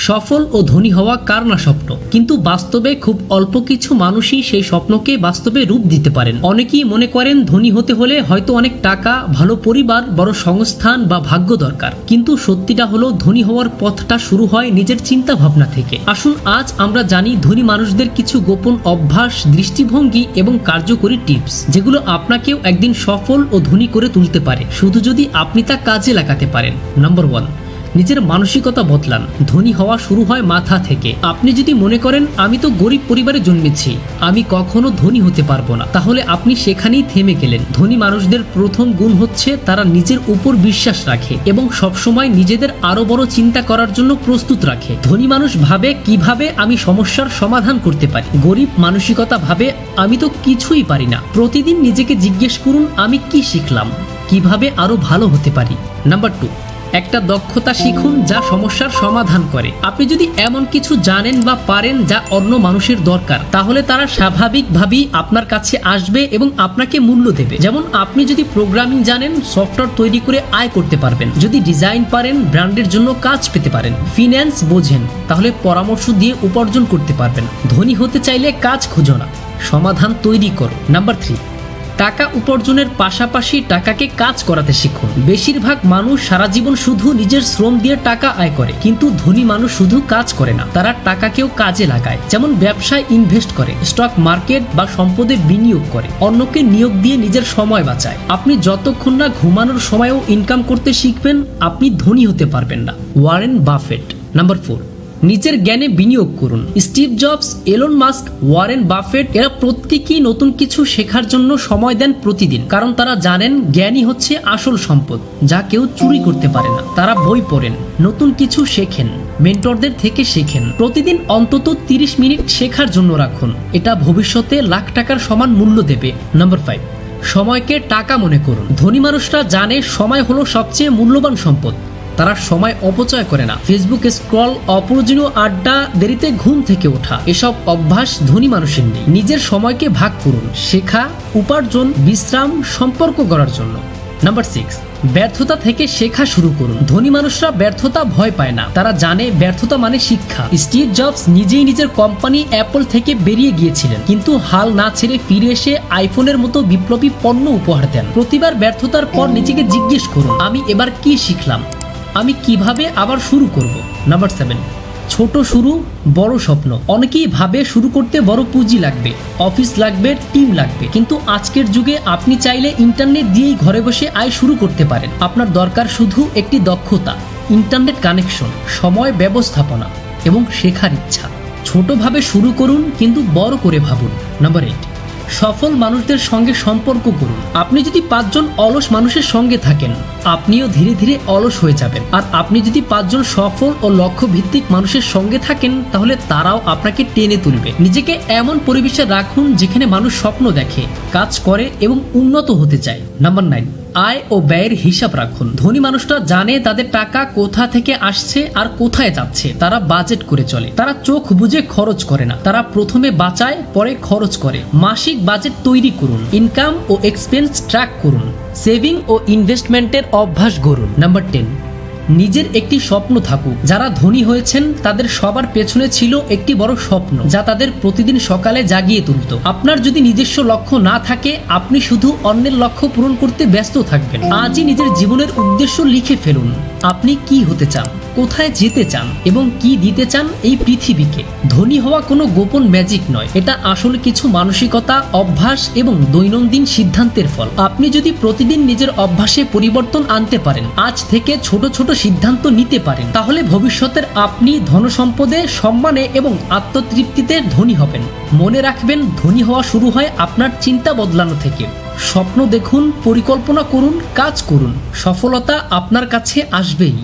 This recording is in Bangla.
সফল ও ধনী হওয়া কার না স্বপ্ন, কিন্তু বাস্তবে খুব অল্প কিছু মানুষই সেই স্বপ্নকে বাস্তবে রূপ দিতে পারেন। অনেকেই মনে করেন ধনী হতে হলে হয়তো অনেক টাকা, ভালো পরিবার, বড় সংস্থান বা ভাগ্য দরকার, কিন্তু সত্যিটা হলো ধনী হওয়ার পথটা শুরু হয় নিজের চিন্তা ভাবনা থেকে। আসুন আজ আমরা জানি ধনী মানুষদের কিছু গোপন অভ্যাস, দৃষ্টিভঙ্গি এবং কার্যকরী টিপস, যেগুলো আপনাকেও একদিন সফল ও ধনী করে তুলতে পারে, শুধু যদি আপনি তা কাজে লাগাতে পারেন। নাম্বার 1, নিজের মানসিকতা বদলান। ধনী হওয়া শুরু হয় মাথা থেকে। আপনি যদি মনে করেন আমি তো গরিব পরিবারে জন্মেছি, আমি কখনো ধনী হতে পারবো না, তাহলে আপনি সেখানেই থেমে গেলেন। ধনী মানুষদের প্রথম গুণ হচ্ছে তারা নিজের উপর বিশ্বাস রাখে এবং সবসময় নিজেদের আরো বড় চিন্তা করার জন্য প্রস্তুত রাখে। ধনী মানুষ ভাবে কিভাবে আমি সমস্যার সমাধান করতে পারি, গরিব মানসিকতা ভাবে আমি তো কিছুই পারি না। প্রতিদিন নিজেকে জিজ্ঞেস করুন আমি কি শিখলাম, কিভাবে আরো ভালো হতে পারি। নাম্বার 2, একটা দক্ষতা শিখুন যা সমস্যার সমাধান করে। আপনি যদি এমন কিছু জানেন বা পারেন যা অন্য মানুষের দরকার, তাহলে তারা স্বাভাবিকভাবেই আপনার কাছে আসবে এবং আপনাকে মূল্য দেবে। যেমন আপনি যদি প্রোগ্রামিং জানেন, সফটওয়্যার তৈরি করে আয় করতে পারবেন। যদি ডিজাইন পারেন, ব্র্যান্ডের জন্য কাজ পেতে পারেন। ফিন্যান্স বোঝেন, তাহলে পরামর্শ দিয়ে উপার্জন করতে পারবেন। ধনী হতে চাইলে কাজ খুঁজো না, সমাধান তৈরি করো। নাম্বার 3, টাকা উপার্জনের পাশাপাশি টাকাকে কাজ করাতে শিখুন। বেশিরভাগ মানুষ সারা জীবন শুধু নিজের শ্রম দিয়ে টাকা আয় করে, কিন্তু ধনী মানুষ শুধু কাজ করে না, তারা টাকাকেও কাজে লাগায়। যেমন ব্যবসায় ইনভেস্ট করে, স্টক মার্কেট বা সম্পদে বিনিয়োগ করে, অন্যকে নিয়োগ দিয়ে নিজের সময় বাঁচায়। আপনি যতক্ষণ না ঘুমানোর সময়ও ইনকাম করতে শিখবেন, আপনি ধনী হতে পারবেন না। Warren Buffett. নাম্বার 4, নিজের জ্ঞানে বিনিয়োগ করুন। Steve jobs, Elon Musk, Warren Buffett এরা প্রত্যেকেই নতুন কিছু শেখার জন্য সময় দেন প্রতিদিন, কারণ তারা জানেন জ্ঞানই হচ্ছে আসল সম্পদ, যা কেউ চুরি করতে পারে না। তারা বই পড়েন, নতুন কিছু শেখেন, মেন্টরদের থেকে শেখেন। প্রতিদিন অন্তত 30 মিনিট শেখার জন্য রাখুন, এটা ভবিষ্যতে লাখ টাকার সমান মূল্য দেবে। নাম্বার 5, সময়কে টাকা মনে করুন। ধনী মানুষরা জানে সময় হলো সবচেয়ে মূল্যবান সম্পদ, তারা সময় অপচয় করে না। ফেসবুক স্ক্রল, অপ্রয়োজনীয় আড্ডা, দেরিতে ঘুম থেকে ওঠা, এসব অভ্যাস ধনী মানুষের নেই। নিজের সময়কে ভাগ করুন, শেখা, উপার্জন, বিশ্রাম, সম্পর্ক গড়ার জন্য। নাম্বার 6, ব্যর্থতা থেকে শেখা শুরু করুন। ধনী মানুষরা ব্যর্থতা ভয় পায় না, তারা জানে ব্যর্থতা মানে শিক্ষা। স্টিভ জবস নিজেই নিজের কোম্পানি অ্যাপল থেকে বেরিয়ে গিয়েছিলেন, কিন্তু হাল না ছেড়ে ফিরে এসে আইফোনের মতো বিপ্লবী পণ্য উপহার দেন। প্রতিবার ব্যর্থতার পর নিজেকে জিজ্ঞেস করুন আমি এবার কি শিখলাম, আমি কিভাবে আবার শুরু করব। নাম্বার 7, ছোট শুরু, বড় স্বপ্ন। অনেকেই ভাবে শুরু করতে বড় পুঁজি লাগবে, অফিস লাগবে, টিম লাগবে, কিন্তু আজকের যুগে আপনি চাইলে ইন্টারনেট দিয়েই ঘরে বসে আয় শুরু করতে পারেন। আপনার দরকার শুধু একটি দক্ষতা, ইন্টারনেট কানেকশন, সময় ব্যবস্থাপনা এবং শেখার ইচ্ছা। ছোটভাবে শুরু করুন, কিন্তু বড় করে ভাবুন। নাম্বার 8, সফল মানুষদের সঙ্গে সম্পর্ক করুন। আপনি যদি 5 জন অলস মানুষের সঙ্গে থাকেন, আপনিও ধীরে ধীরে অলস হয়ে যাবেন। আর আপনি যদি 5 জন সফল ও লক্ষ্য ভিত্তিক মানুষের সঙ্গে থাকেন, তাহলে তারাও আপনাকে টেনে তুলবে। নিজেকে এমন পরিবেশে রাখুন যেখানে মানুষ স্বপ্ন দেখে, কাজ করে এবং উন্নত হতে চায়। নাম্বার 9, আয় ও ব্যয়ের হিসাব রাখুন। ধনী মানুষরা জানে তাদের টাকা কোথা থেকে আসছে আর কোথায় যাচ্ছে। তারা বাজেট করে চলে, তারা চোখ বুজে খরচ করে না, তারা প্রথমে বাঁচায় পরে খরচ করে। মাসিক বাজেট তৈরি করুন, ইনকাম ও এক্সপেন্স ট্র্যাক করুন, সেভিং ও ইনভেস্টমেন্টের অভ্যাস গড়ুন। নাম্বার 10, নিজের একটি স্বপ্ন থাকুক। যারা ধনী হয়েছেন তাদের সবার পেছনে ছিল একটি বড় স্বপ্ন, যা তাদের প্রতিদিন সকালে জাগিয়ে তুলত। আপনার যদি নিজস্ব লক্ষ্য না থাকে, আপনি শুধু অন্যের লক্ষ্য পূরণ করতে ব্যস্ত থাকবেন। আজই নিজের জীবনের উদ্দেশ্য লিখে ফেলুন। আপনি কি হতে চান, কোথায় যেতে চান এবং কি দিতে চান এই পৃথিবীকে। ধনী হওয়া কোনো গোপন ম্যাজিক নয়, এটা আসলে কিছু মানসিকতা, অভ্যাস এবং দৈনন্দিন সিদ্ধান্তের ফল। আপনি যদি প্রতিদিন নিজের অভ্যাসে পরিবর্তন আনতে পারেন, আজ থেকে ছোট ছোট সিদ্ধান্ত নিতে পারেন, তাহলে ভবিষ্যতের আপনি ধনসম্পদে, সম্মানে এবং আত্মতৃপ্তিতে ধনী হবেন। মনে রাখবেন, ধনী হওয়া শুরু হয় আপনার চিন্তা বদলানো থেকে। স্বপ্ন দেখুন, পরিকল্পনা করুন, কাজ করুন, সফলতা আপনার কাছে আসবেই।